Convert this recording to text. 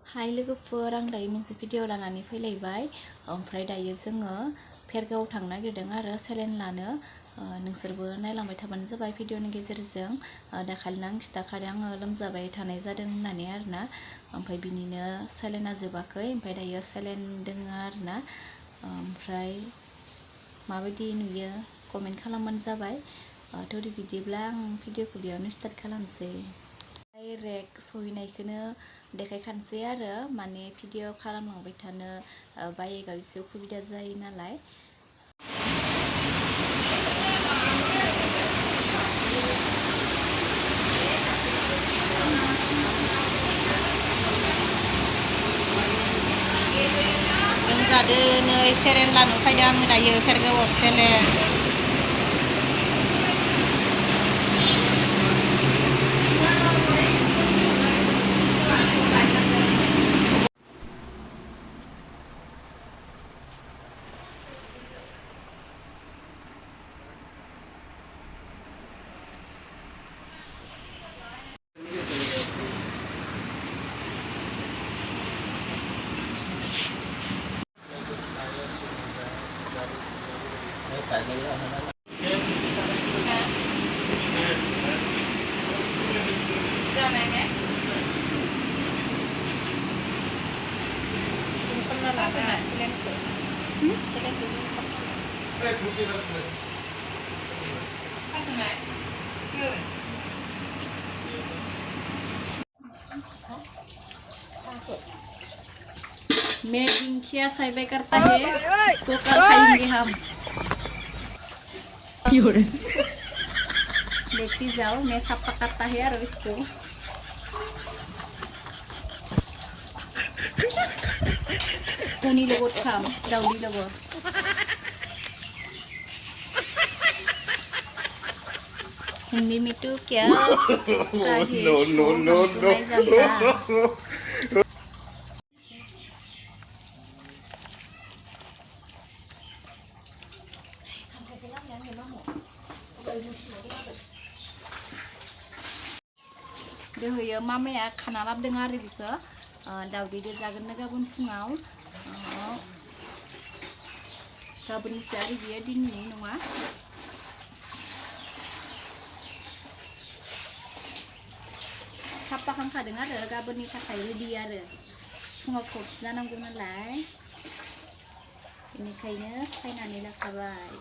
हाय लोगोफोर, आं दायो मोनसे भिडिअ लानानै फैलायबाय। ओमफ्राय दायो जोङो भेरगाव थांनो नागिरदों आरो सेलेन लानो। नोंसोरबो नायलांबाय थाबानो जाबाय भिडिअनि गेजेरजों। दाखालिनो आं खिथाखादों आङो लोमजाबाय थानाय जादों होननानै आरोना। ओमफ्राय बिनिनो सेलेना जोबाखै, ओमफ्राय दायो सेलेन दङ आरोना। ओमफ्राय माबायदि नुयो कमेन्ट खालामबानो जाबाय। थ' बिदिब्ला आं भिडिअखौ बेयावनो स्टार्ट खालामसै। डाइरेक्ट सहैनायखौनो देखायखानोसै आरो, माने भिडिअ खालामलांबाय थानो बाइकआव एसे उसुबिदा जायो नालाय। लोमजादो नै सेरेन लानो फैदों आङो दायो भेरगावआव सेलेन। मैं दिंखिया साइबे करता है, इसको कल खाएंगे हम। देखती जाओ, मैं सब पकाता है और इसको उनी लोगों खाम दाउदी लोगों। हिंदी में तो क्या कहे इसको, हम तो नहीं जानता। दोहैयो मामाया खाना लाबोदों आरो बेखौ दाउदैजों जागोननो गाबोन फुङाव। गाबोननिसो आरो बियो दिननि नङा। साफा खालामखादों आरो गाबोननि थाखाय रेडि आरो, फुङाव फट जानांगौ नालाय बेनिखायनो सायनानै लाखाबाय।